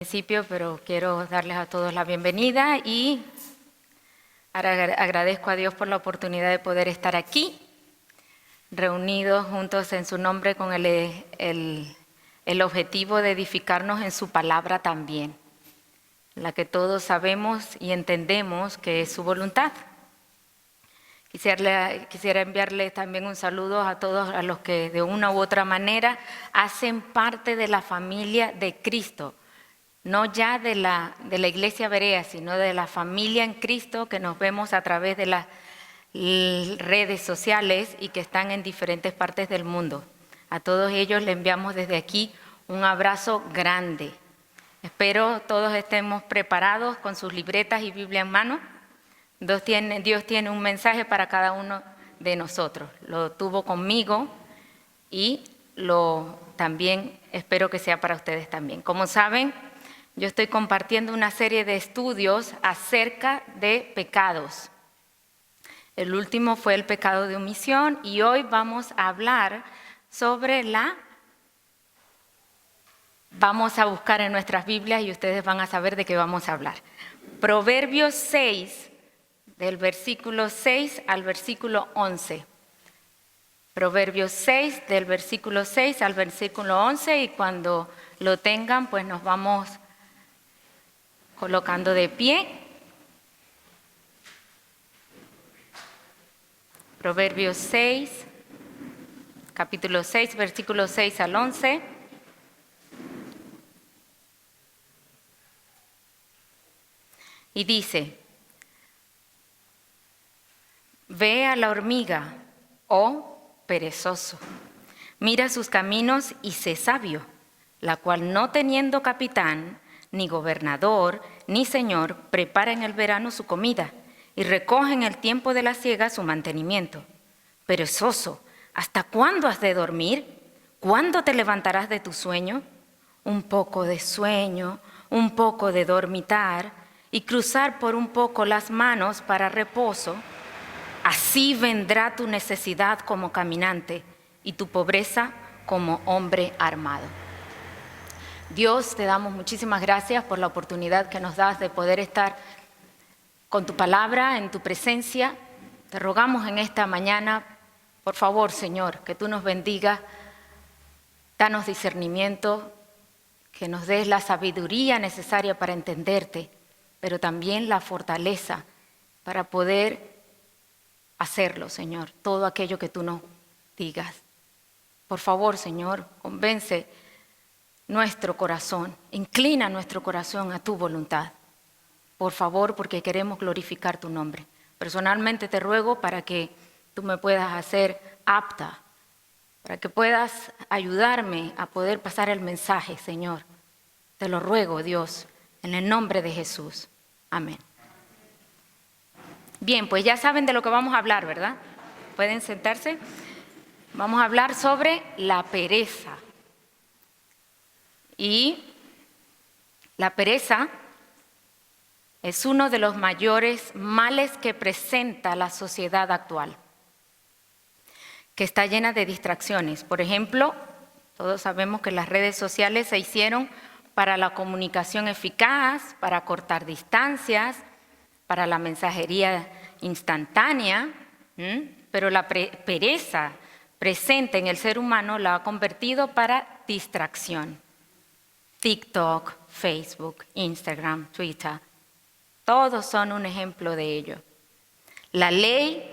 Principio, pero quiero darles a todos la bienvenida y agradezco a Dios por la oportunidad de poder estar aquí, reunidos juntos en su nombre con el objetivo de edificarnos en su palabra también, la que todos sabemos y entendemos que es su voluntad. Quisiera enviarle también un saludo a todos a los que de una u otra manera hacen parte de la familia de Cristo. No ya de la Iglesia Berea, sino de la familia en Cristo que nos vemos a través de las redes sociales y que están en diferentes partes del mundo. A todos ellos les enviamos desde aquí un abrazo grande. Espero todos estemos preparados con sus libretas y Biblia en mano. Dios tiene un mensaje para cada uno de nosotros. Lo tuvo conmigo y también espero que sea para ustedes también. Como saben, yo estoy compartiendo una serie de estudios acerca de pecados. El último fue el pecado de omisión y hoy vamos a hablar sobre Vamos a buscar en nuestras Biblias y ustedes van a saber de qué vamos a hablar. Proverbios 6, del versículo 6 al versículo 11. Proverbios 6, del versículo 6 al versículo 11, y cuando lo tengan, pues nos vamos colocando de pie. Proverbios 6, capítulo 6, versículos 6 al 11. Y dice: Ve a la hormiga, oh perezoso, mira sus caminos y sé sabio, la cual no teniendo capitán, ni gobernador, ni señor, prepara en el verano su comida y recoge en el tiempo de la siega su mantenimiento. Perezoso, ¿hasta cuándo has de dormir? ¿Cuándo te levantarás de tu sueño? Un poco de sueño, un poco de dormitar y cruzar por un poco las manos para reposo. Así vendrá tu necesidad como caminante y tu pobreza como hombre armado. Dios, te damos muchísimas gracias por la oportunidad que nos das de poder estar con tu palabra, en tu presencia. Te rogamos en esta mañana, por favor, Señor, que tú nos bendigas, danos discernimiento, que nos des la sabiduría necesaria para entenderte, pero también la fortaleza para poder hacerlo, Señor, todo aquello que tú nos digas. Por favor, Señor, convence nuestro corazón, inclina nuestro corazón a tu voluntad. Por favor, porque queremos glorificar tu nombre. Personalmente te ruego para que tú me puedas hacer apta, para que puedas ayudarme a poder pasar el mensaje, Señor. Te lo ruego, Dios, en el nombre de Jesús. Amén. Bien, pues ya saben de lo que vamos a hablar, ¿verdad? ¿Pueden sentarse? Vamos a hablar sobre la pereza. Y la pereza es uno de los mayores males que presenta la sociedad actual, que está llena de distracciones. Por ejemplo, todos sabemos que las redes sociales se hicieron para la comunicación eficaz, para cortar distancias, para la mensajería instantánea, pero la pereza presente en el ser humano la ha convertido para distracción. TikTok, Facebook, Instagram, Twitter, todos son un ejemplo de ello. La ley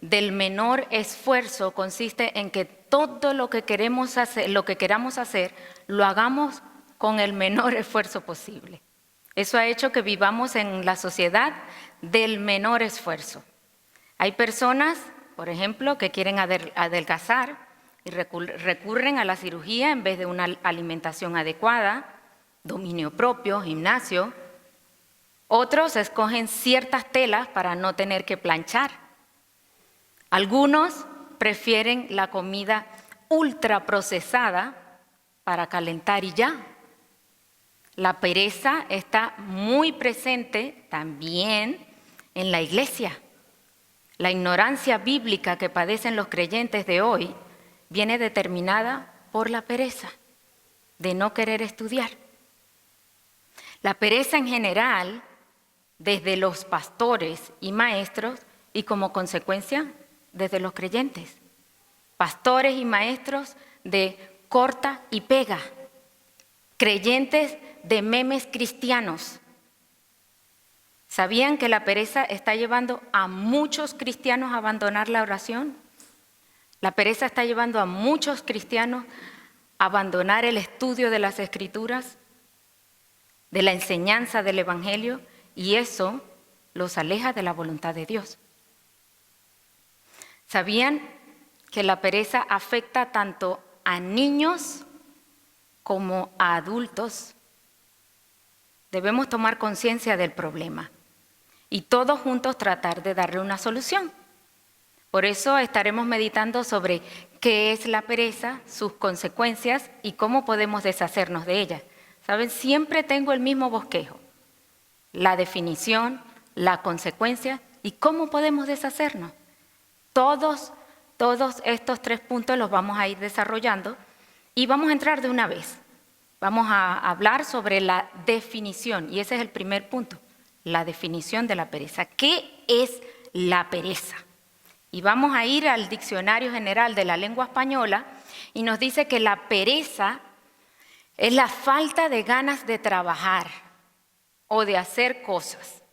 del menor esfuerzo consiste en que todo lo que queramos hacer, lo hagamos con el menor esfuerzo posible. Eso ha hecho que vivamos en la sociedad del menor esfuerzo. Hay personas, por ejemplo, que quieren adelgazar y recurren a la cirugía en vez de una alimentación adecuada, dominio propio, gimnasio. Otros escogen ciertas telas para no tener que planchar. Algunos prefieren la comida ultraprocesada para calentar y ya. La pereza está muy presente también en la iglesia. La ignorancia bíblica que padecen los creyentes de hoy viene determinada por la pereza de no querer estudiar. La pereza en general, desde los pastores y maestros, y como consecuencia, desde los creyentes. Pastores y maestros de corta y pega. Creyentes de memes cristianos. ¿Sabían que la pereza está llevando a muchos cristianos a abandonar la oración? La pereza está llevando a muchos cristianos a abandonar el estudio de las Escrituras, de la enseñanza del Evangelio, y eso los aleja de la voluntad de Dios. ¿Sabían que la pereza afecta tanto a niños como a adultos? Debemos tomar conciencia del problema y todos juntos tratar de darle una solución. Por eso estaremos meditando sobre qué es la pereza, sus consecuencias y cómo podemos deshacernos de ella. ¿Saben? Siempre tengo el mismo bosquejo: la definición, la consecuencia y cómo podemos deshacernos. Todos estos 3 puntos los vamos a ir desarrollando y vamos a entrar de una vez. Vamos a hablar sobre la definición, y ese es el primer punto, la definición de la pereza. ¿Qué es la pereza? Y vamos a ir al Diccionario General de la Lengua Española y nos dice que la pereza es la falta de ganas de trabajar o de hacer cosas.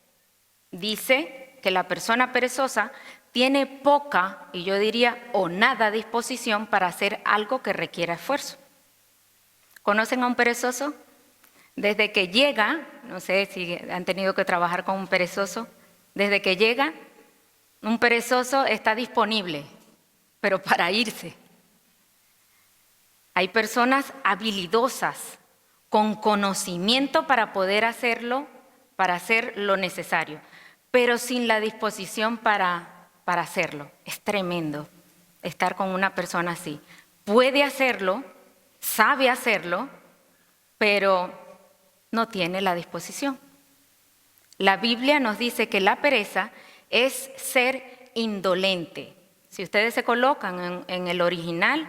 Dice que la persona perezosa tiene poca, y yo diría o nada, disposición para hacer algo que requiera esfuerzo. ¿Conocen a un perezoso? Desde que llega, no sé si han tenido que trabajar con un perezoso, desde que llega, un perezoso está disponible, pero para irse. Hay personas habilidosas, con conocimiento para poder hacerlo, para hacer lo necesario, pero sin la disposición para hacerlo. Es tremendo estar con una persona así. Puede hacerlo, sabe hacerlo, pero no tiene la disposición. La Biblia nos dice que la pereza es ser indolente. Si ustedes se colocan en el original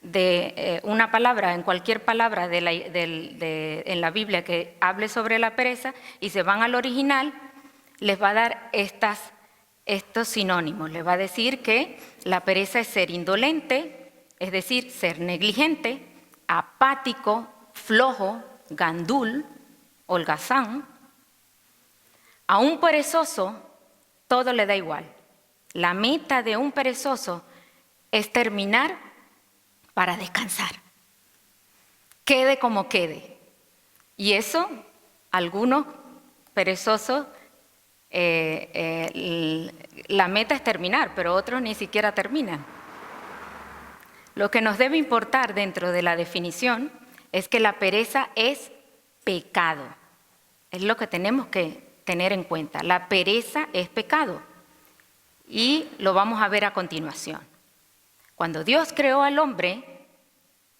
de una palabra, en cualquier palabra en la Biblia que hable sobre la pereza, y se van al original, les va a dar estos sinónimos. Les va a decir que la pereza es ser indolente, es decir, ser negligente, apático, flojo, gandul, holgazán. A un perezoso todo le da igual. La meta de un perezoso es terminar para descansar. Quede como quede. Y eso, algunos perezosos, la meta es terminar, pero otros ni siquiera terminan. Lo que nos debe importar dentro de la definición es que la pereza es pecado. Es lo que tenemos que tener en cuenta. La pereza es pecado. Y lo vamos a ver a continuación. Cuando Dios creó al hombre,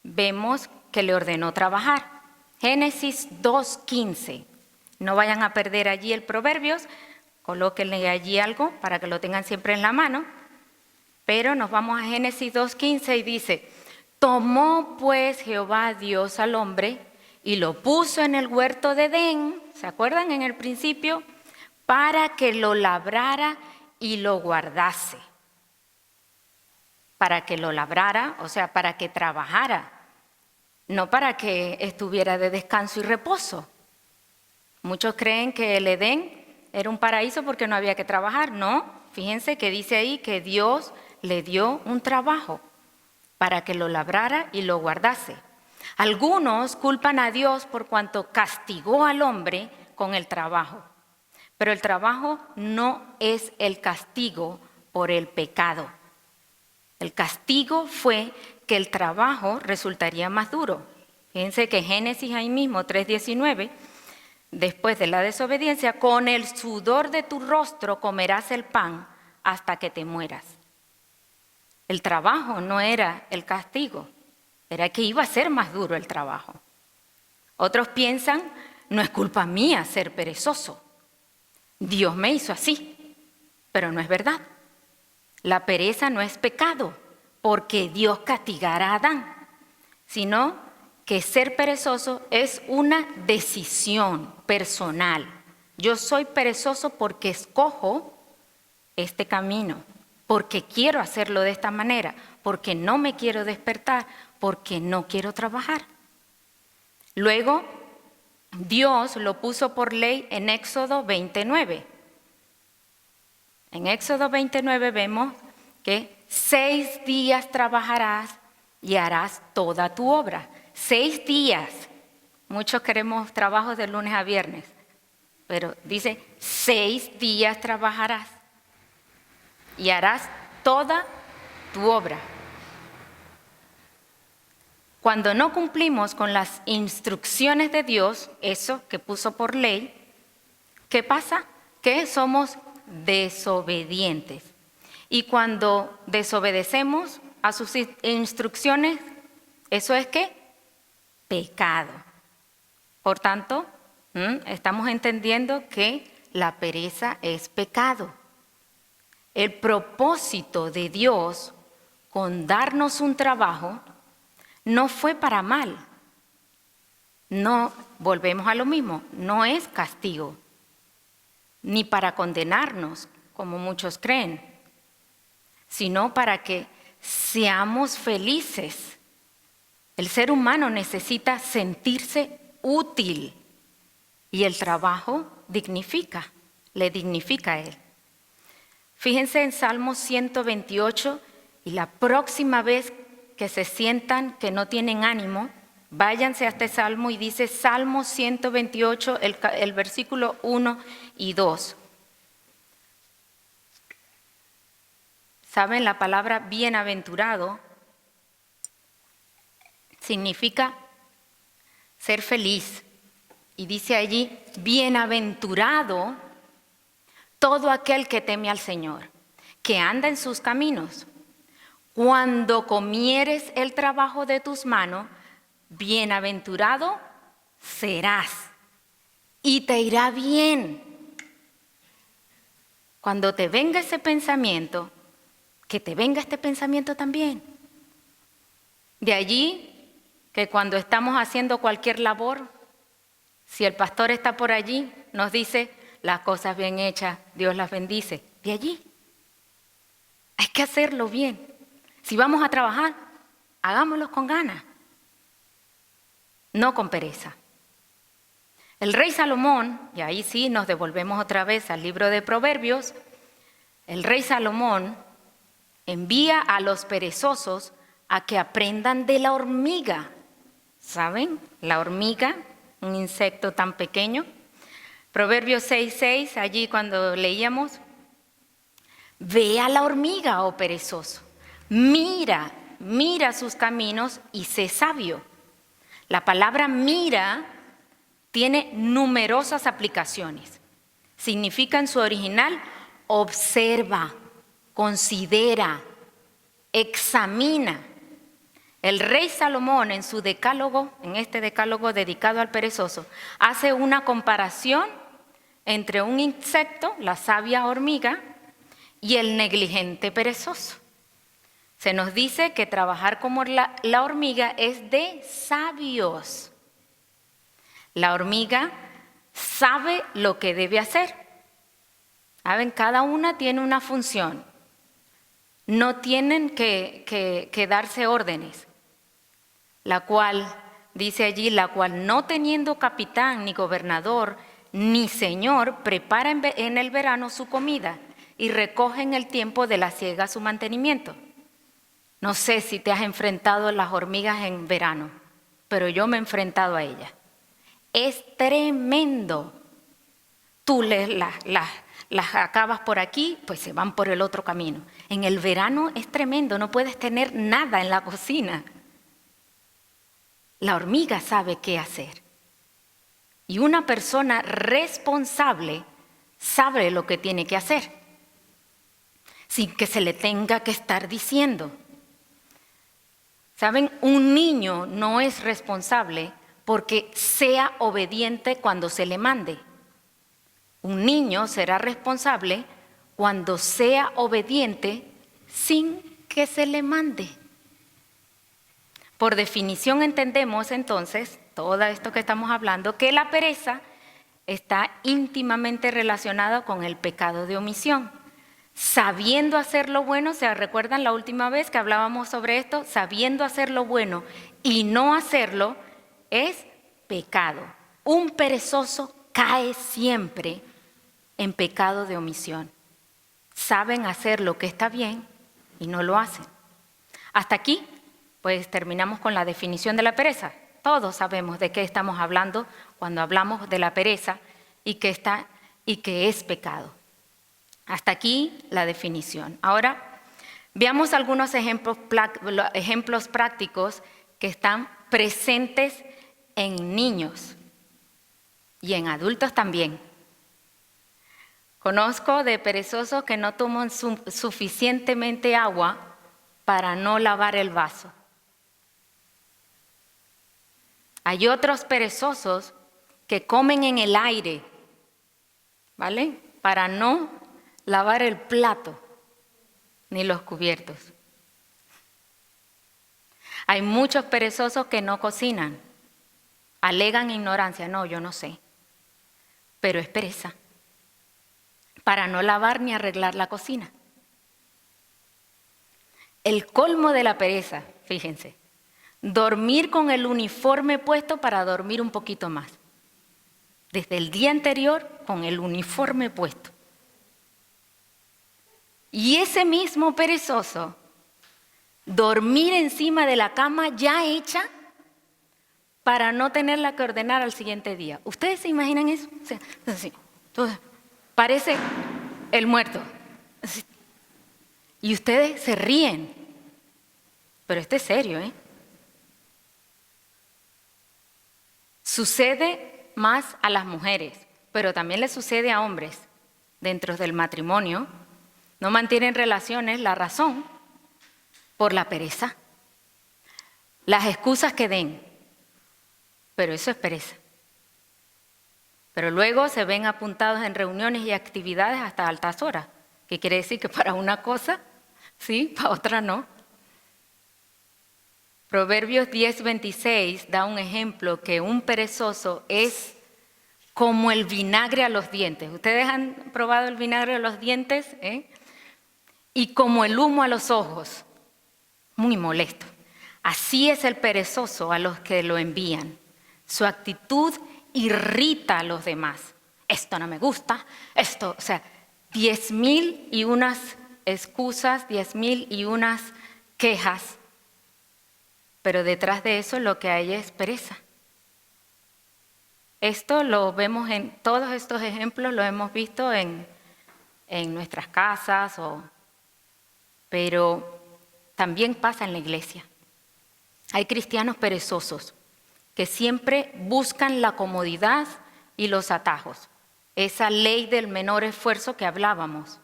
vemos que le ordenó trabajar. Génesis 2:15. No vayan a perder allí el Proverbios, colóquenle allí algo para que lo tengan siempre en la mano. Pero nos vamos a Génesis 2:15 y dice: tomó pues Jehová Dios al hombre y lo puso en el huerto de Edén, ¿se acuerdan en el principio? Para que lo labrara y lo guardase. Para que lo labrara, o sea, para que trabajara, no para que estuviera de descanso y reposo. Muchos creen que el Edén era un paraíso porque no había que trabajar. No, fíjense que dice ahí que Dios le dio un trabajo para que lo labrara y lo guardase. Algunos culpan a Dios por cuanto castigó al hombre con el trabajo, pero el trabajo no es el castigo por el pecado. El castigo fue que el trabajo resultaría más duro. Fíjense que Génesis ahí mismo 3:19, después de la desobediencia, con el sudor de tu rostro comerás el pan hasta que te mueras. El trabajo no era el castigo, era que iba a ser más duro el trabajo. Otros piensan, no es culpa mía ser perezoso, Dios me hizo así, pero no es verdad. La pereza no es pecado porque Dios castigara a Adán, sino que ser perezoso es una decisión personal. Yo soy perezoso porque escojo este camino, porque quiero hacerlo de esta manera, porque no me quiero despertar, porque no quiero trabajar. Luego, Dios lo puso por ley en Éxodo 29. En Éxodo 29 vemos que 6 días trabajarás y harás toda tu obra. 6 días. Muchos queremos trabajos de lunes a viernes, pero dice 6 días trabajarás y harás toda tu obra. Cuando no cumplimos con las instrucciones de Dios, eso que puso por ley, ¿qué pasa? Que somos desobedientes. Y cuando desobedecemos a sus instrucciones, ¿eso es qué? Pecado. Por tanto, estamos entendiendo que la pereza es pecado. El propósito de Dios con darnos un trabajo no fue para mal. No, volvemos a lo mismo, no es castigo, ni para condenarnos, como muchos creen, sino para que seamos felices. El ser humano necesita sentirse útil y el trabajo dignifica, le dignifica a él. Fíjense en Salmo 128 y la próxima vez que se sientan que no tienen ánimo, váyanse a este salmo y dice Salmo 128, el versículo 1 y 2. ¿Saben? La palabra bienaventurado significa ser feliz. Y dice allí, bienaventurado todo aquel que teme al Señor, que anda en sus caminos. Cuando comieres el trabajo de tus manos, bienaventurado serás y te irá bien. Cuando te venga ese pensamiento, que te venga este pensamiento también. De allí que cuando estamos haciendo cualquier labor, si el pastor está por allí, nos dice, las cosas bien hechas, Dios las bendice. De allí. Hay que hacerlo bien. Si vamos a trabajar, hagámoslo con ganas, no con pereza. El rey Salomón, y ahí sí nos devolvemos otra vez al libro de Proverbios, el rey Salomón envía a los perezosos a que aprendan de la hormiga. ¿Saben? La hormiga, un insecto tan pequeño. Proverbios 6:6, allí cuando leíamos, ve a la hormiga, oh perezoso, mira sus caminos y sé sabio. La palabra mira tiene numerosas aplicaciones. Significa en su original, observa, considera, examina. El rey Salomón en su decálogo, en este decálogo dedicado al perezoso, hace una comparación entre un insecto, la sabia hormiga, y el negligente perezoso. Se nos dice que trabajar como la hormiga es de sabios. La hormiga sabe lo que debe hacer. ¿Saben? Cada una tiene una función. No tienen que darse órdenes. La cual, dice allí, la cual no teniendo capitán, ni gobernador, ni señor, prepara en el verano su comida y recoge en el tiempo de la siega su mantenimiento. No sé si te has enfrentado a las hormigas en verano, pero yo me he enfrentado a ellas. Es tremendo. Tú las acabas por aquí, pues se van por el otro camino. En el verano es tremendo, no puedes tener nada en la cocina. La hormiga sabe qué hacer. Y una persona responsable sabe lo que tiene que hacer, sin que se le tenga que estar diciendo. ¿Saben? Un niño no es responsable porque sea obediente cuando se le mande. Un niño será responsable cuando sea obediente sin que se le mande. Por definición entendemos entonces, todo esto que estamos hablando, que la pereza está íntimamente relacionada con el pecado de omisión. Sabiendo hacer lo bueno, ¿se recuerdan la última vez que hablábamos sobre esto? Sabiendo hacer lo bueno y no hacerlo es pecado. Un perezoso cae siempre en pecado de omisión. Saben hacer lo que está bien y no lo hacen. Hasta aquí, pues terminamos con la definición de la pereza. Todos sabemos de qué estamos hablando cuando hablamos de la pereza y que es pecado. Hasta aquí la definición. Ahora, veamos algunos ejemplos prácticos que están presentes en niños y en adultos también. Conozco de perezosos que no toman suficientemente agua para no lavar el vaso. Hay otros perezosos que comen en el aire, ¿vale? Para no lavar el plato ni los cubiertos. Hay muchos perezosos que no cocinan, alegan ignorancia. No, yo no sé, pero es pereza. Para no lavar ni arreglar la cocina. El colmo de la pereza, fíjense, dormir con el uniforme puesto para dormir un poquito más. Desde el día anterior con el uniforme puesto. Y ese mismo perezoso, dormir encima de la cama ya hecha para no tenerla que ordenar al siguiente día. ¿Ustedes se imaginan eso? O sea, así, parece el muerto. Y ustedes se ríen. Pero esto es serio, ¿eh? Sucede más a las mujeres, pero también le sucede a hombres. Dentro del matrimonio, no mantienen relaciones, la razón, por la pereza. Las excusas que den, pero eso es pereza. Pero luego se ven apuntados en reuniones y actividades hasta altas horas, que quiere decir que para una cosa, sí, para otra no. Proverbios 10:26 da un ejemplo que un perezoso es como el vinagre a los dientes. ¿Ustedes han probado el vinagre a los dientes? Y como el humo a los ojos. Muy molesto. Así es el perezoso a los que lo envían. Su actitud irrita a los demás. Esto no me gusta, esto, o sea, 10,000 y unas excusas, 10,000 y unas quejas. Pero detrás de eso lo que hay es pereza. Esto lo vemos en todos estos ejemplos, lo hemos visto en nuestras casas, pero también pasa en la iglesia. Hay cristianos perezosos que siempre buscan la comodidad y los atajos. Esa ley del menor esfuerzo que hablábamos.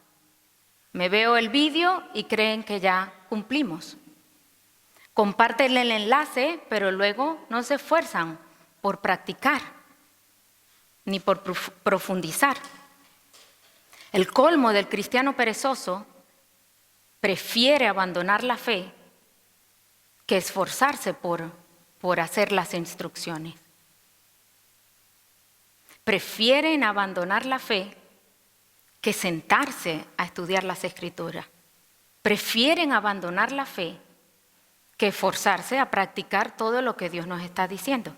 Me veo el vídeo y creen que ya cumplimos. Comparten el enlace, pero luego no se esfuerzan por practicar ni por profundizar. El colmo del cristiano perezoso prefiere abandonar la fe que esforzarse por hacer las instrucciones. Prefieren abandonar la fe que sentarse a estudiar las Escrituras. Prefieren abandonar la fe que esforzarse a practicar todo lo que Dios nos está diciendo.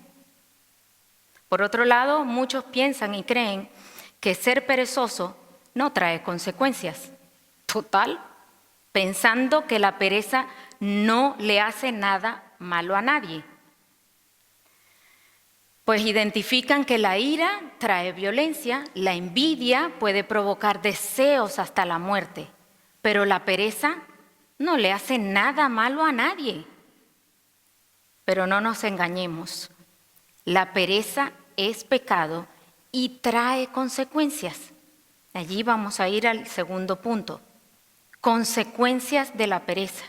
Por otro lado, muchos piensan y creen que ser perezoso no trae consecuencias. Total, pensando que la pereza no le hace nada malo a nadie. Pues identifican que la ira trae violencia, la envidia puede provocar deseos hasta la muerte, pero la pereza no le hace nada malo a nadie. Pero no nos engañemos, la pereza es pecado y trae consecuencias. Allí vamos a ir al segundo punto, consecuencias de la pereza.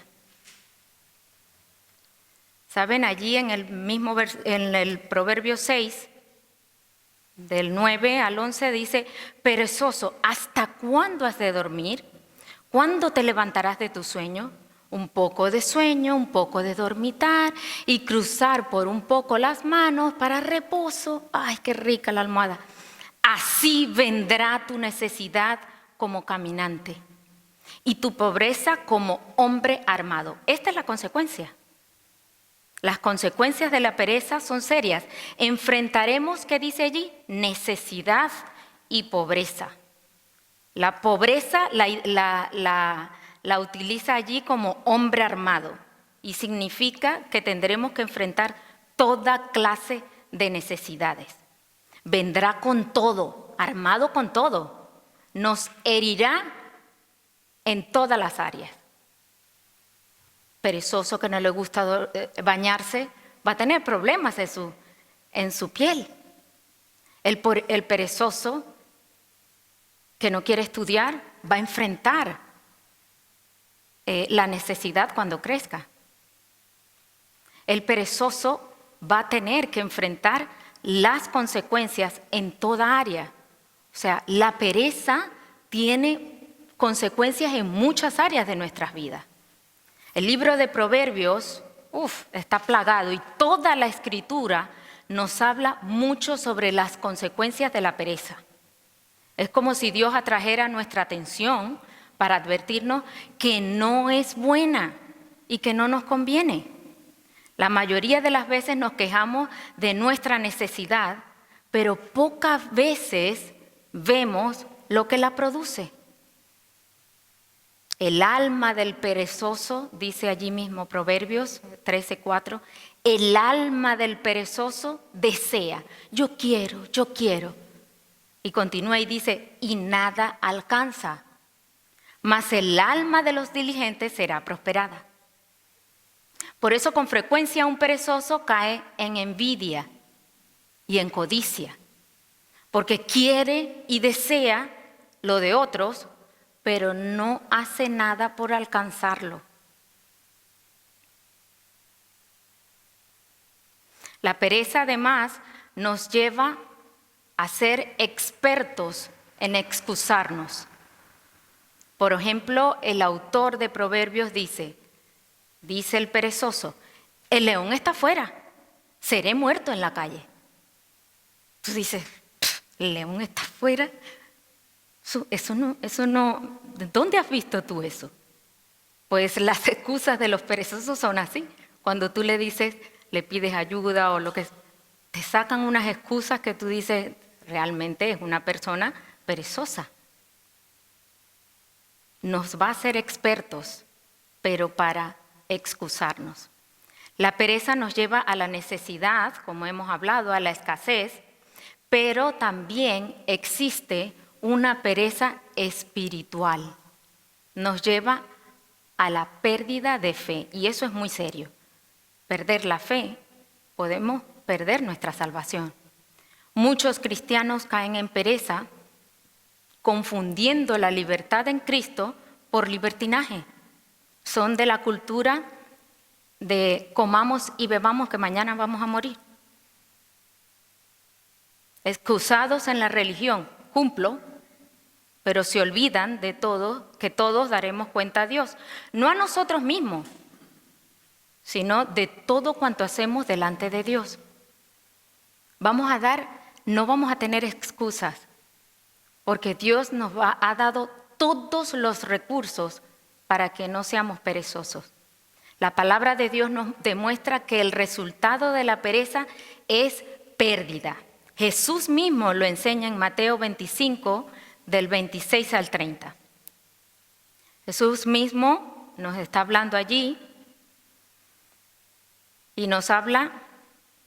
Saben, allí en el Proverbio 6, del 9 al 11 dice, perezoso, ¿hasta cuándo has de dormir? ¿Cuándo te levantarás de tu sueño? Un poco de sueño, un poco de dormitar y cruzar por un poco las manos para reposo. ¡Ay, qué rica la almohada! Así vendrá tu necesidad como caminante y tu pobreza como hombre armado. Esta es la consecuencia. Las consecuencias de la pereza son serias. Enfrentaremos, ¿qué dice allí? Necesidad y pobreza. La pobreza la utiliza allí como hombre armado y significa que tendremos que enfrentar toda clase de necesidades. Vendrá con todo, armado con todo. Nos herirá en todas las áreas. Perezoso que no le gusta bañarse va a tener problemas en su piel. El perezoso que no quiere estudiar va a enfrentar la necesidad cuando crezca. El perezoso va a tener que enfrentar las consecuencias en toda área. O sea, la pereza tiene consecuencias en muchas áreas de nuestras vidas. El libro de Proverbios, está plagado y toda la escritura nos habla mucho sobre las consecuencias de la pereza. Es como si Dios atrajera nuestra atención para advertirnos que no es buena y que no nos conviene. La mayoría de las veces nos quejamos de nuestra necesidad, pero pocas veces vemos lo que la produce. El alma del perezoso, dice allí mismo Proverbios 13:4, el alma del perezoso desea, yo quiero. Y continúa y dice, y nada alcanza, mas el alma de los diligentes será prosperada. Por eso con frecuencia un perezoso cae en envidia y en codicia, porque quiere y desea lo de otros, pero no hace nada por alcanzarlo. La pereza además nos lleva a ser expertos en excusarnos. Por ejemplo, el autor de Proverbios dice el perezoso, el león está afuera, seré muerto en la calle. Tú dices, el león está afuera, eso no, ¿dónde has visto tú eso? Pues las excusas de los perezosos son así. Cuando tú le dices, le pides ayuda o lo que, te sacan unas excusas que tú dices, realmente es una persona perezosa. Nos va a hacer expertos, pero para excusarnos. La pereza nos lleva a la necesidad, como hemos hablado, a la escasez, pero también existe una pereza espiritual. Nos lleva a la pérdida de fe, y eso es muy serio. Perder la fe, podemos perder nuestra salvación. Muchos cristianos caen en pereza confundiendo la libertad en Cristo por libertinaje. Son de la cultura de comamos y bebamos que mañana vamos a morir. Excusados en la religión, cumplo, pero se olvidan de todo, que todos daremos cuenta a Dios. No a nosotros mismos, sino de todo cuanto hacemos delante de Dios. No vamos a tener excusas, porque Dios nos ha dado todos los recursos para que no seamos perezosos. La palabra de Dios nos demuestra que el resultado de la pereza es pérdida. Jesús mismo lo enseña en Mateo 25, del 26 al 30. Jesús mismo nos está hablando allí y nos habla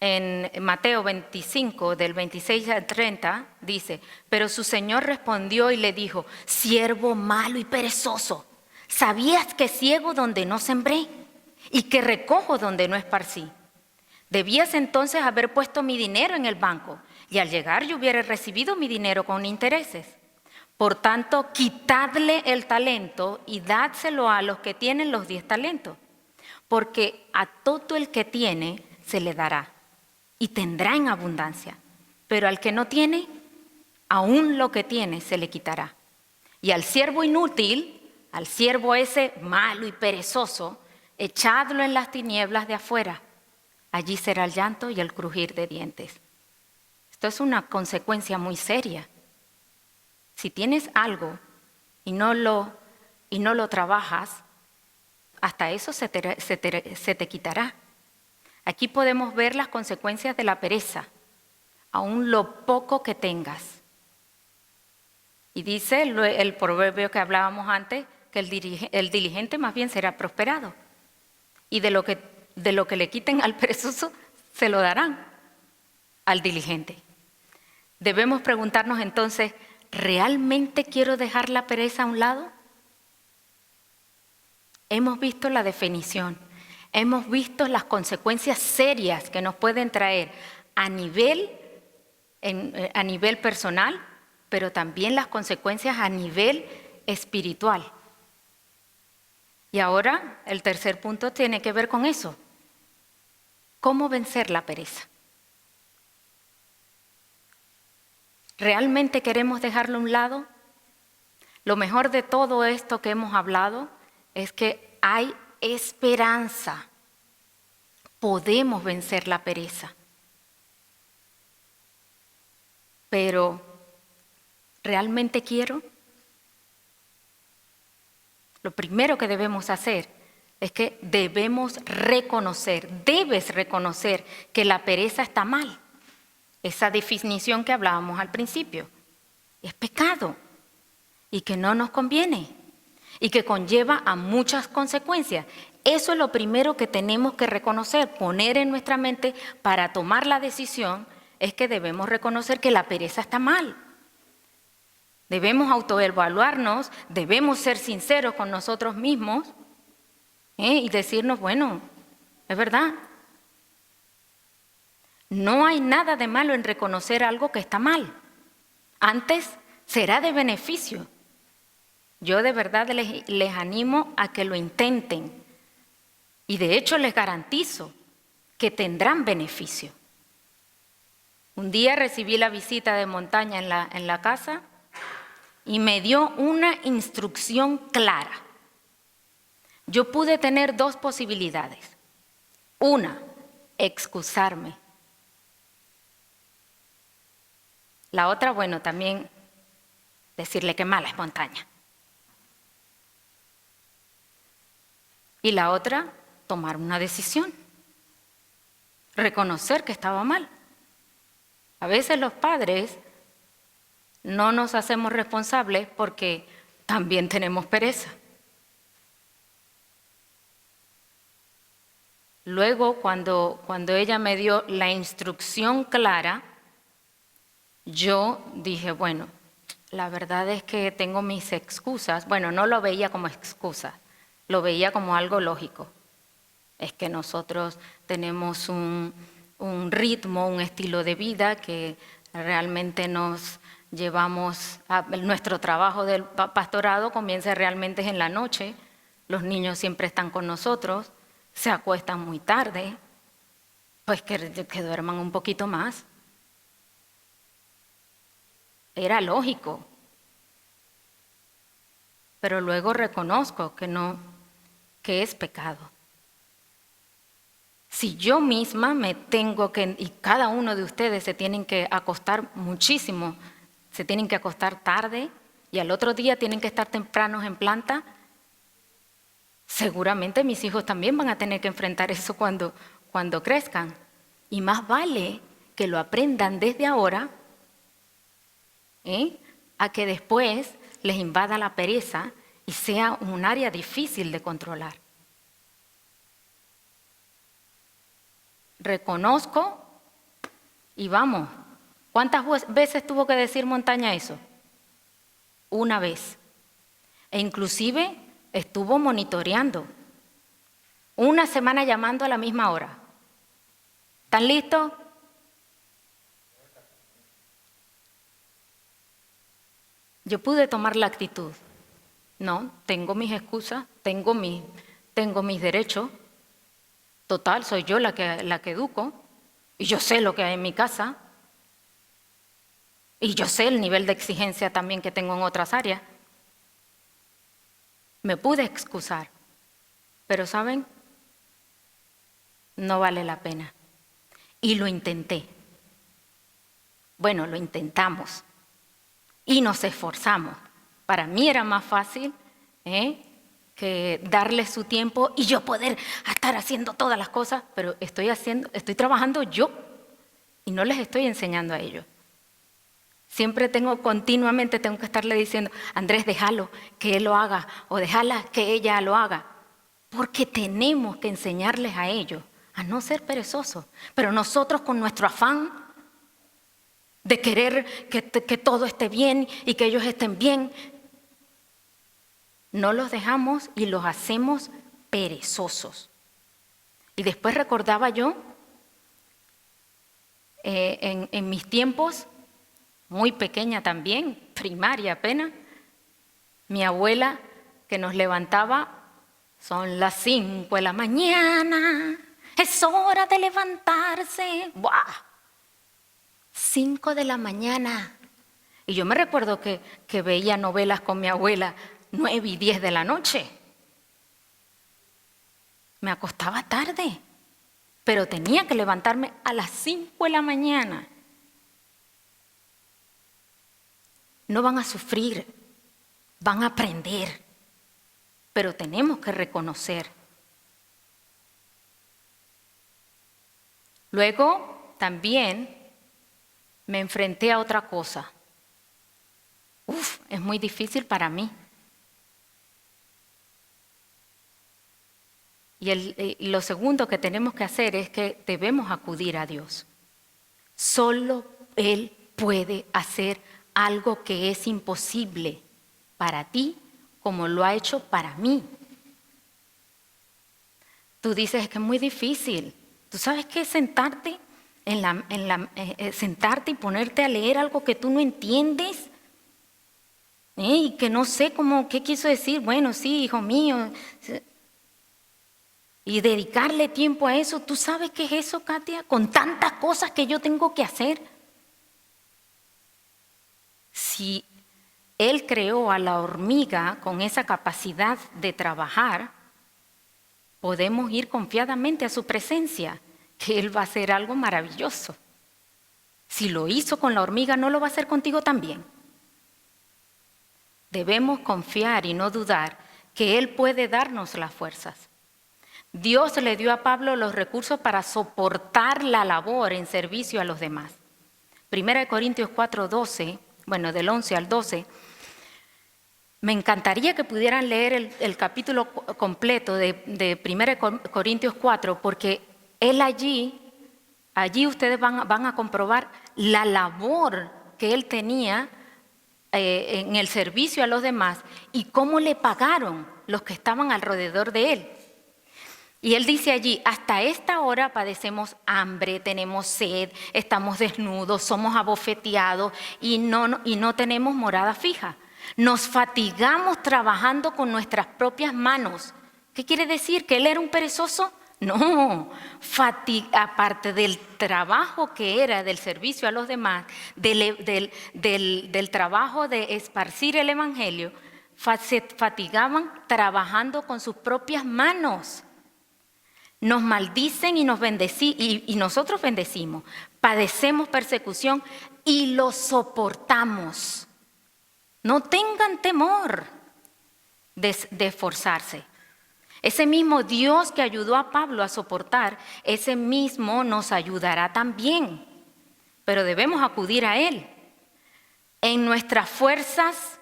en Mateo 25, del 26 al 30, dice, pero su Señor respondió y le dijo, siervo malo y perezoso, ¿sabías que ciego donde no sembré y que recojo donde no esparcí? Debías entonces haber puesto mi dinero en el banco y al llegar yo hubiera recibido mi dinero con intereses. Por tanto, quitadle el talento y dádselo a los que tienen los 10 talentos, porque a todo el que tiene se le dará y tendrá en abundancia, pero al que no tiene, aún lo que tiene se le quitará. Y al siervo inútil, al siervo ese malo y perezoso, echadlo en las tinieblas de afuera. Allí será el llanto y el crujir de dientes. Esto es una consecuencia muy seria. Si tienes algo y no lo trabajas, hasta eso se te quitará. Aquí podemos ver las consecuencias de la pereza, aún lo poco que tengas. Y dice el proverbio que hablábamos antes, que el diligente más bien será prosperado. Y de lo que le quiten al perezoso, se lo darán al diligente. Debemos preguntarnos entonces, ¿realmente quiero dejar la pereza a un lado? Hemos visto la definición, hemos visto las consecuencias serias que nos pueden traer a nivel personal, pero también las consecuencias a nivel espiritual. Y ahora el tercer punto tiene que ver con eso. ¿Cómo vencer la pereza? ¿Realmente queremos dejarlo a un lado? Lo mejor de todo esto que hemos hablado es que hay esperanza. Podemos vencer la pereza. Pero, ¿realmente quiero? Lo primero que debemos hacer es que debes reconocer que la pereza está mal. Esa definición que hablábamos al principio. Es pecado y que no nos conviene y que conlleva a muchas consecuencias. Eso es lo primero que tenemos que reconocer, poner en nuestra mente para tomar la decisión, es que debemos reconocer que la pereza está mal. Debemos autoevaluarnos, debemos ser sinceros con nosotros mismos y decirnos, bueno, es verdad. No hay nada de malo en reconocer algo que está mal. Antes será de beneficio. Yo de verdad les animo a que lo intenten. Y de hecho les garantizo que tendrán beneficio. Un día recibí la visita de Montaña en la casa y me dio una instrucción clara. Yo pude tener dos posibilidades. Una, excusarme. La otra, bueno, también decirle que mala es Montaña. Y la otra, tomar una decisión. Reconocer que estaba mal. A veces los padres no nos hacemos responsables porque también tenemos pereza. Luego, cuando ella me dio la instrucción clara, yo dije, bueno, la verdad es que tengo mis excusas. Bueno, no lo veía como excusa, lo veía como algo lógico. Es que nosotros tenemos un ritmo, un estilo de vida que realmente nos llevamos nuestro trabajo del pastorado comienza realmente en la noche, los niños siempre están con nosotros, se acuestan muy tarde, pues que duerman un poquito más. Era lógico, pero luego reconozco que es pecado. Si yo misma me tengo que, y cada uno de ustedes se tienen que acostar muchísimo, se tienen que acostar tarde y al otro día tienen que estar tempranos en planta, seguramente mis hijos también van a tener que enfrentar eso cuando crezcan. Y más vale que lo aprendan desde ahora, a que después les invada la pereza y sea un área difícil de controlar. Reconozco y vamos. ¿Cuántas veces tuvo que decir Montaña eso? Una vez. E inclusive estuvo monitoreando. Una semana llamando a la misma hora. ¿Están listos? Yo pude tomar la actitud. No, tengo mis excusas, tengo mis derechos. Total, soy yo la que educo. Y yo sé lo que hay en mi casa. Y yo sé el nivel de exigencia también que tengo en otras áreas. Me pude excusar, pero ¿saben? No vale la pena. Y lo intenté. Bueno, lo intentamos y nos esforzamos. Para mí era más fácil que darle su tiempo y yo poder estar haciendo todas las cosas, pero estoy trabajando yo y no les estoy enseñando a ellos. Siempre continuamente tengo que estarle diciendo, Andrés, déjalo que él lo haga o déjala que ella lo haga, porque tenemos que enseñarles a ellos a no ser perezosos. Pero nosotros con nuestro afán de querer que todo esté bien y que ellos estén bien, no los dejamos y los hacemos perezosos. Y después recordaba yo, en mis tiempos, muy pequeña también, primaria apenas, mi abuela que nos levantaba, son las 5 de la mañana, es hora de levantarse. ¡Buah! 5 de la mañana. Y yo me recuerdo que veía novelas con mi abuela 9 y 10 de la noche. Me acostaba tarde, pero tenía que levantarme a las 5 de la mañana. No van a sufrir, van a aprender, pero tenemos que reconocer. Luego también me enfrenté a otra cosa. Es muy difícil para mí. Y lo segundo que tenemos que hacer es que debemos acudir a Dios. Solo Él puede hacer algo que es imposible para ti, como lo ha hecho para mí. Tú dices que es muy difícil. ¿Tú sabes qué es sentarte sentarte y ponerte a leer algo que tú no entiendes? Y que no sé qué quiso decir. Bueno, sí, hijo mío. Y dedicarle tiempo a eso. ¿Tú sabes qué es eso, Katia? Con tantas cosas que yo tengo que hacer. Si Él creó a la hormiga con esa capacidad de trabajar, podemos ir confiadamente a su presencia, que Él va a hacer algo maravilloso. Si lo hizo con la hormiga, ¿no lo va a hacer contigo también? Debemos confiar y no dudar que Él puede darnos las fuerzas. Dios le dio a Pablo los recursos para soportar la labor en servicio a los demás. 1 Corintios 4:12, bueno, del 11 al 12, me encantaría que pudieran leer el capítulo completo de 1 Corintios 4, porque él allí ustedes van a comprobar la labor que él tenía en el servicio a los demás y cómo le pagaron los que estaban alrededor de él. Y él dice allí, hasta esta hora padecemos hambre, tenemos sed, estamos desnudos, somos abofeteados y no tenemos morada fija. Nos fatigamos trabajando con nuestras propias manos. ¿Qué quiere decir? ¿Que él era un perezoso? No, aparte del trabajo que era del servicio a los demás, del trabajo de esparcir el evangelio, se fatigaban trabajando con sus propias manos. Nos maldicen y y nosotros bendecimos, padecemos persecución y lo soportamos. No tengan temor de esforzarse. Ese mismo Dios que ayudó a Pablo a soportar, ese mismo nos ayudará también. Pero debemos acudir a Él. En nuestras fuerzas,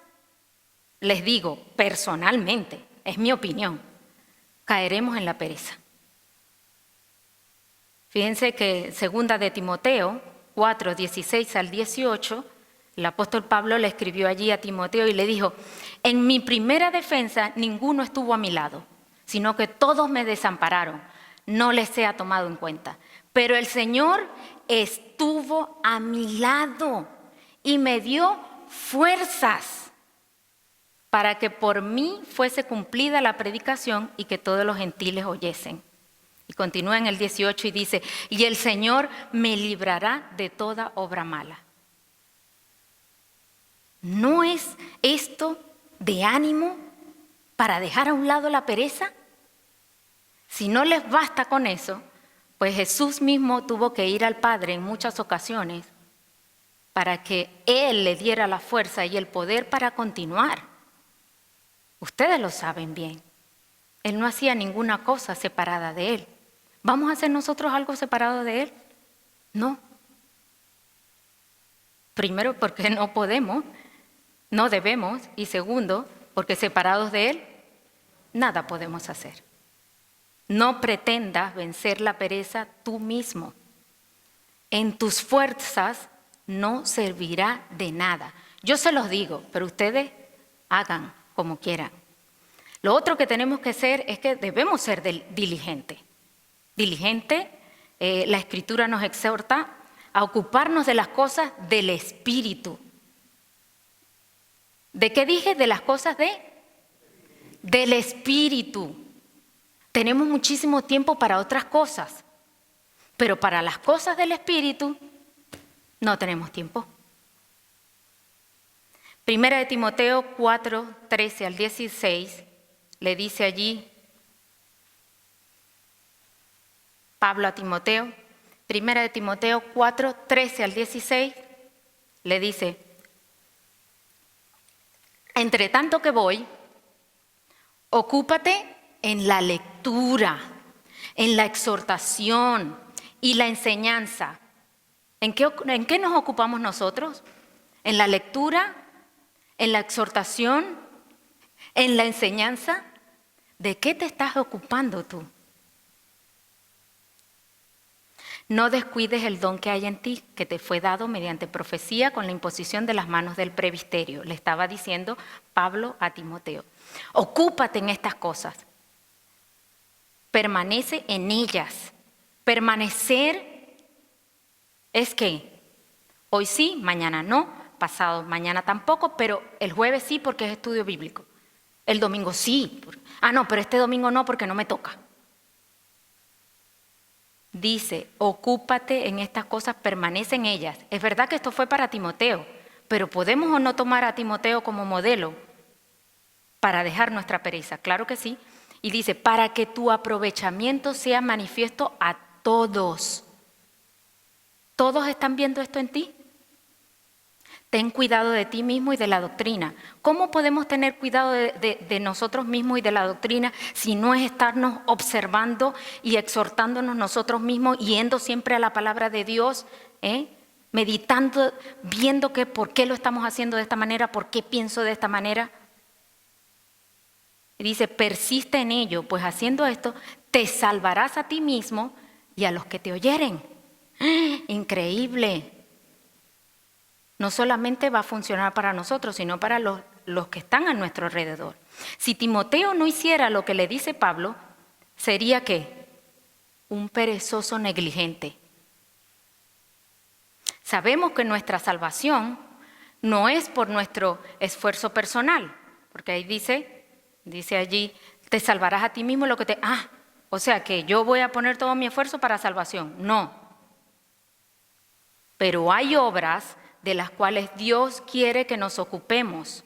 les digo, personalmente, es mi opinión, caeremos en la pereza. Fíjense que 2 de Timoteo 4, 16 al 18, el apóstol Pablo le escribió allí a Timoteo y le dijo, en mi primera defensa ninguno estuvo a mi lado, sino que todos me desampararon, no les sea tomado en cuenta. Pero el Señor estuvo a mi lado y me dio fuerzas para que por mí fuese cumplida la predicación y que todos los gentiles oyesen. Y continúa en el 18 y dice, y el Señor me librará de toda obra mala. ¿No es esto de ánimo? para dejar a un lado la pereza? Si no les basta con eso, pues Jesús mismo tuvo que ir al Padre en muchas ocasiones para que Él le diera la fuerza y el poder para continuar. Ustedes lo saben bien. Él no hacía ninguna cosa separada de Él. ¿Vamos a hacer nosotros algo separado de Él? No. Primero, porque no podemos, no debemos, y segundo, porque separados de Él, nada podemos hacer. No pretendas vencer la pereza tú mismo. En tus fuerzas no servirá de nada. Yo se los digo, pero ustedes hagan como quieran. Lo otro que tenemos que hacer es que debemos ser diligentes. Diligente, la Escritura nos exhorta a ocuparnos de las cosas del Espíritu. ¿De qué dije? De las cosas del Espíritu. Tenemos muchísimo tiempo para otras cosas, pero para las cosas del Espíritu no tenemos tiempo. Primera de Timoteo 4, 13 al 16, le dice allí Pablo a Timoteo, Primera de Timoteo 4, 13 al 16, le dice: entre tanto que voy, ocúpate en la lectura, en la exhortación y la enseñanza. ¿En qué nos ocupamos nosotros? ¿En la lectura? ¿En la exhortación? ¿En la enseñanza? ¿De qué te estás ocupando tú? No descuides el don que hay en ti, que te fue dado mediante profecía con la imposición de las manos del presbiterio. Le estaba diciendo Pablo a Timoteo. Ocúpate en estas cosas. Permanece en ellas. Permanecer es que hoy sí, mañana no, pasado mañana tampoco, pero el jueves sí porque es estudio bíblico. El domingo sí. No, pero este domingo no porque no me toca. Dice, ocúpate en estas cosas, permanece en ellas. Es verdad que esto fue para Timoteo, pero ¿podemos o no tomar a Timoteo como modelo para dejar nuestra pereza? Claro que sí. Y dice, para que tu aprovechamiento sea manifiesto a todos. ¿Todos están viendo esto en ti? Ten cuidado de ti mismo y de la doctrina. ¿Cómo podemos tener cuidado de nosotros mismos y de la doctrina si no es estarnos observando y exhortándonos nosotros mismos, yendo siempre a la palabra de Dios, meditando, viendo que por qué lo estamos haciendo de esta manera, por qué pienso de esta manera? Y dice, persiste en ello, pues haciendo esto te salvarás a ti mismo y a los que te oyeren. Increíble. No solamente va a funcionar para nosotros, sino para los que están a nuestro alrededor. Si Timoteo no hiciera lo que le dice Pablo, sería ¿qué? Un perezoso negligente. Sabemos que nuestra salvación no es por nuestro esfuerzo personal, porque ahí dice allí, te salvarás a ti mismo lo que te... o sea que yo voy a poner todo mi esfuerzo para salvación. No. Pero hay obras de las cuales Dios quiere que nos ocupemos.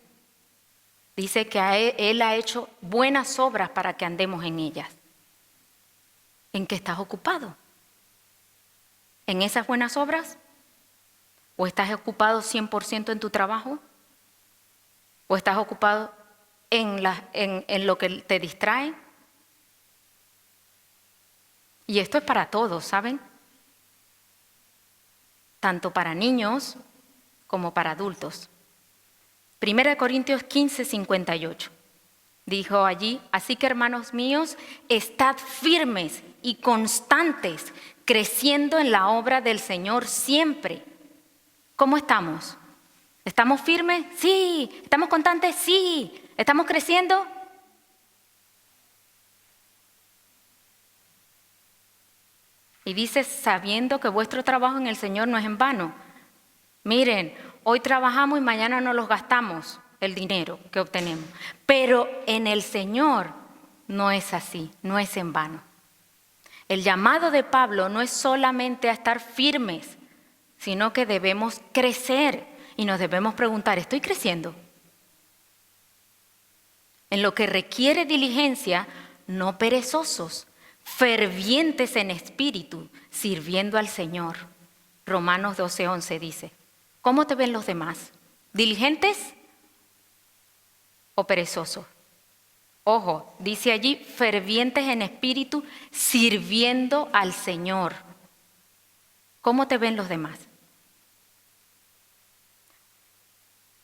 Dice que Él ha hecho buenas obras para que andemos en ellas. ¿En qué estás ocupado? ¿En esas buenas obras? ¿O estás ocupado 100% en tu trabajo? ¿O estás ocupado en lo que te distrae? Y esto es para todos, ¿saben? Tanto para niños como para adultos. 1 Corintios 15, 58. Dijo allí, así que hermanos míos, estad firmes y constantes, creciendo en la obra del Señor siempre. ¿Cómo estamos? ¿Estamos firmes? Sí. ¿Estamos constantes? Sí. ¿Estamos creciendo? Y dice, sabiendo que vuestro trabajo en el Señor no es en vano. Miren, hoy trabajamos y mañana no los gastamos el dinero que obtenemos. Pero en el Señor no es así, no es en vano. El llamado de Pablo no es solamente a estar firmes, sino que debemos crecer y nos debemos preguntar, ¿estoy creciendo? En lo que requiere diligencia, no perezosos, fervientes en espíritu, sirviendo al Señor. Romanos 12:11 dice, ¿cómo te ven los demás? ¿Diligentes o perezosos? Ojo, dice allí, fervientes en espíritu, sirviendo al Señor. ¿Cómo te ven los demás?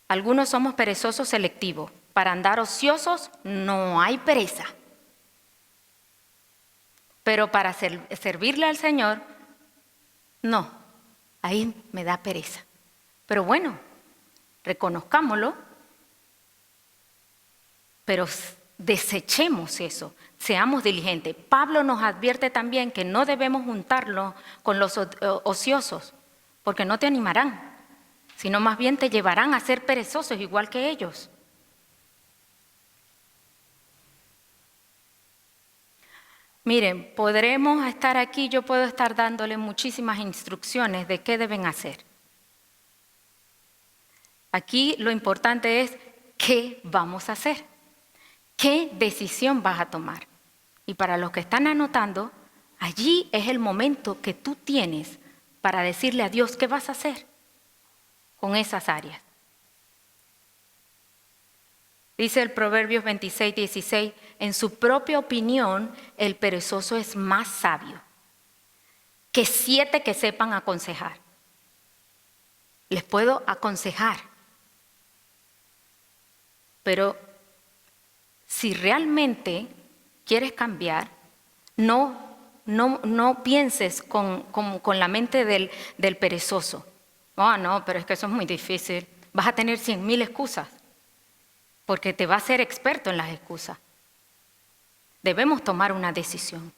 Algunos somos perezosos selectivos. Para andar ociosos no hay pereza. Pero para servirle al Señor, no, ahí me da pereza. Pero bueno, reconozcámoslo, pero desechemos eso, seamos diligentes. Pablo nos advierte también que no debemos juntarlo con los ociosos, porque no te animarán, sino más bien te llevarán a ser perezosos igual que ellos. Miren, podremos estar aquí, yo puedo estar dándole muchísimas instrucciones de qué deben hacer. Aquí lo importante es qué vamos a hacer, qué decisión vas a tomar. Y para los que están anotando, allí es el momento que tú tienes para decirle a Dios qué vas a hacer con esas áreas. Dice el Proverbios 26:16, en su propia opinión, el perezoso es más sabio que 7 que sepan aconsejar. Les puedo aconsejar, pero si realmente quieres cambiar, no pienses con la mente del perezoso. Oh, no, pero es que eso es muy difícil. Vas a tener 100,000 excusas, porque te vas a ser experto en las excusas. Debemos tomar una decisión.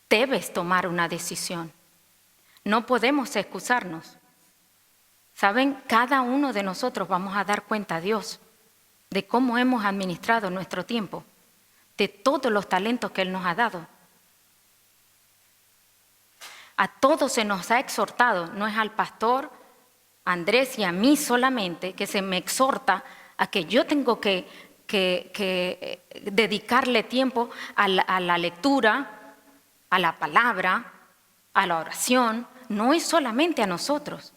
Debes tomar una decisión. No podemos excusarnos. ¿Saben? Cada uno de nosotros vamos a dar cuenta a Dios de cómo hemos administrado nuestro tiempo, de todos los talentos que Él nos ha dado. A todos se nos ha exhortado, no es al pastor Andrés y a mí solamente que se me exhorta a que yo tengo que dedicarle tiempo a la lectura, a la palabra, a la oración. No es solamente a nosotros.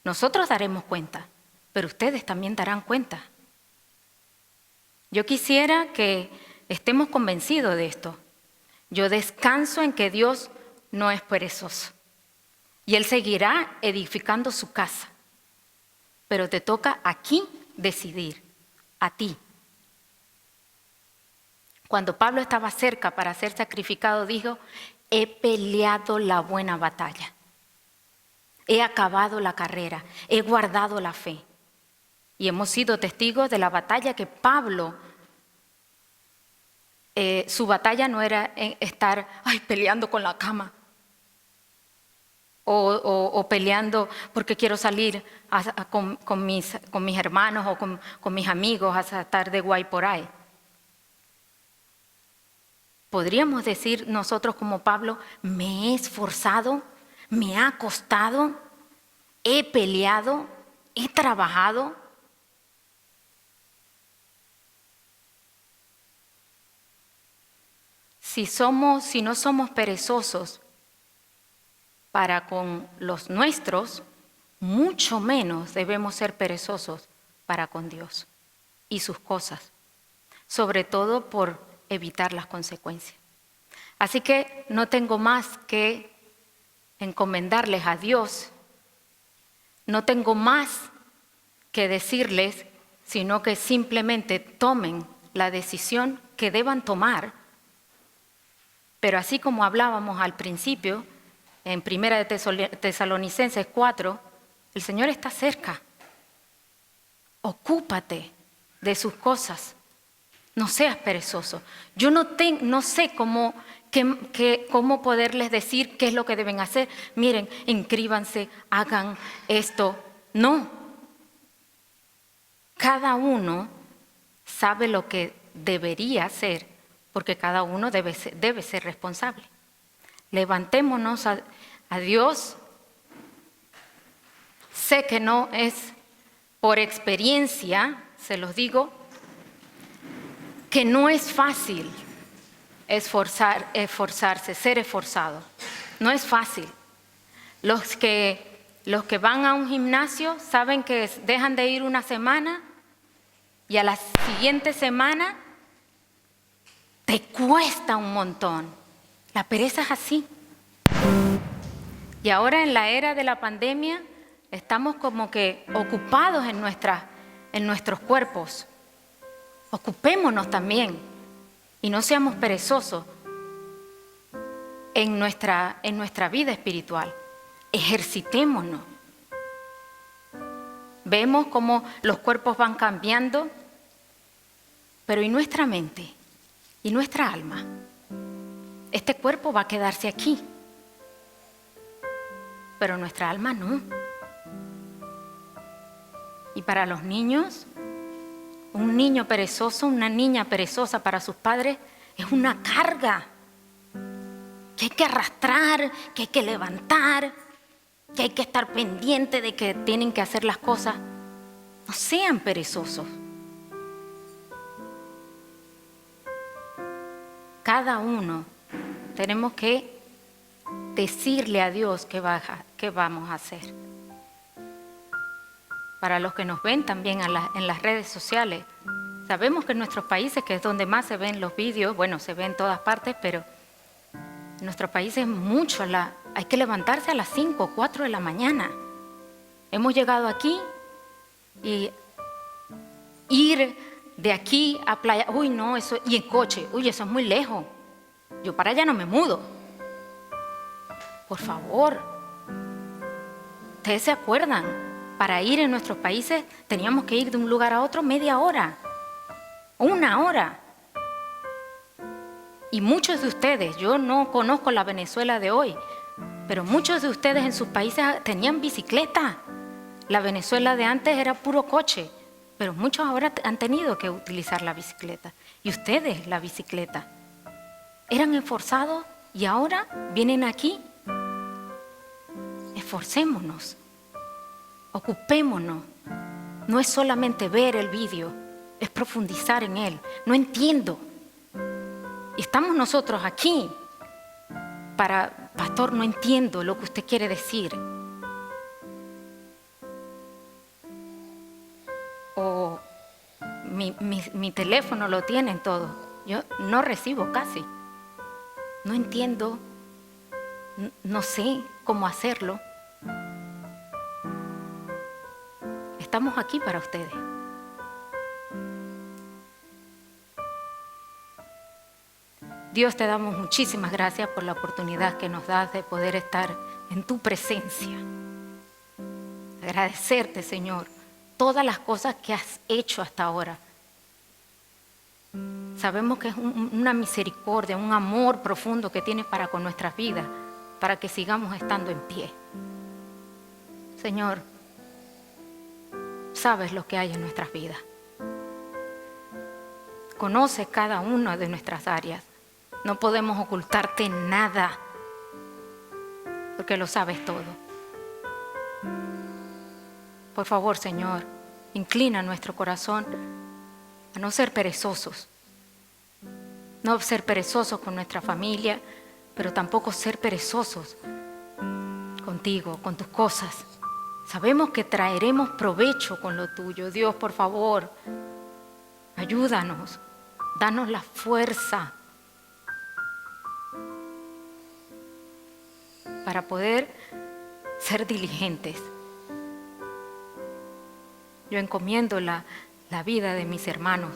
Nosotros daremos cuenta, pero ustedes también darán cuenta. Yo quisiera que estemos convencidos de esto. Yo descanso en que Dios no es perezoso y Él seguirá edificando su casa. Pero te toca aquí decidir, a ti. Cuando Pablo estaba cerca para ser sacrificado, dijo, he peleado la buena batalla, he acabado la carrera, he guardado la fe. Y hemos sido testigos de la batalla que Pablo, su batalla no era estar peleando con la cama o peleando porque quiero salir con mis hermanos o con mis amigos a estar de guay por ahí. Podríamos decir nosotros como Pablo, me he esforzado, me ha costado, he peleado, he trabajado. Si no somos perezosos para con los nuestros, mucho menos debemos ser perezosos para con Dios y sus cosas, sobre todo por evitar las consecuencias. Así que no tengo más que encomendarles a Dios, no tengo más que decirles, sino que simplemente tomen la decisión que deban tomar. Pero así como hablábamos al principio, en 1 Tesalonicenses 4, el Señor está cerca. Ocúpate de sus cosas. No seas perezoso. Yo no sé cómo poderles decir qué es lo que deben hacer. Miren, inscríbanse, hagan esto. No. Cada uno sabe lo que debería hacer, porque cada uno debe ser responsable. Levantémonos a Dios. Sé que no es por experiencia, se los digo, que no es fácil esforzarse, ser esforzado. No es fácil. Los que van a un gimnasio saben que dejan de ir una semana y a la siguiente semana te cuesta un montón. La pereza es así. Y ahora en la era de la pandemia estamos como que ocupados en nuestros cuerpos. Ocupémonos también y no seamos perezosos en nuestra vida espiritual. Ejercitémonos. Vemos cómo los cuerpos van cambiando, pero ¿y nuestra mente? ¿Y nuestra alma? Este cuerpo va a quedarse aquí, pero nuestra alma no. Y para los niños, un niño perezoso, una niña perezosa para sus padres es una carga que hay que arrastrar, que hay que levantar, que hay que estar pendiente de que tienen que hacer las cosas. No sean perezosos. Cada uno tenemos que decirle a Dios qué vamos a hacer. Para los que nos ven también en las redes sociales, sabemos que en nuestros países, que es donde más se ven los vídeos, bueno, se ven en todas partes, pero en nuestros países mucho, hay que levantarse a las 5 o 4 de la mañana. Hemos llegado aquí y ir de aquí a playa, uy no, eso, y en coche, uy, eso es muy lejos. Yo para allá no me mudo. Por favor, ¿ustedes se acuerdan? Para ir en nuestros países teníamos que ir de un lugar a otro media hora, una hora. Y muchos de ustedes, yo no conozco la Venezuela de hoy, pero muchos de ustedes en sus países tenían bicicleta. La Venezuela de antes era puro coche, pero muchos ahora han tenido que utilizar la bicicleta. Y ustedes, la bicicleta. Eran esforzados y ahora vienen aquí. Esforcémonos, ocupémonos. No es solamente ver el vídeo, es profundizar en él. No entiendo. Y estamos nosotros aquí para, pastor, no entiendo lo que usted quiere decir. O mi teléfono lo tienen todo. Yo no recibo casi. No entiendo, no sé cómo hacerlo. Estamos aquí para ustedes. Dios, te damos muchísimas gracias por la oportunidad que nos das de poder estar en tu presencia. Agradecerte, Señor, todas las cosas que has hecho hasta ahora. Sabemos que es una misericordia, un amor profundo que tienes para con nuestras vidas, para que sigamos estando en pie. Señor, sabes lo que hay en nuestras vidas. Conoces cada una de nuestras áreas. No podemos ocultarte nada, porque lo sabes todo. Por favor, Señor, inclina nuestro corazón a no ser perezosos. No ser perezosos con nuestra familia, pero tampoco ser perezosos contigo, con tus cosas. Sabemos que traeremos provecho con lo tuyo. Dios, por favor, ayúdanos, danos la fuerza para poder ser diligentes. Yo encomiendo la vida de mis hermanos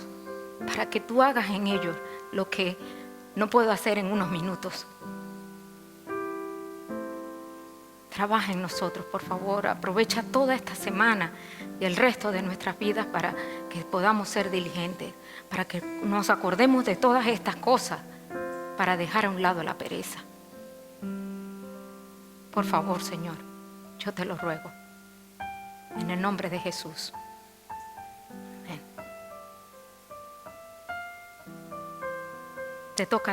para que tú hagas en ellos lo que no puedo hacer en unos minutos. Trabaja en nosotros, por favor. Aprovecha toda esta semana y el resto de nuestras vidas para que podamos ser diligentes, para que nos acordemos de todas estas cosas, para dejar a un lado la pereza. Por favor, Señor, yo te lo ruego. En el nombre de Jesús. Amén. Te toca.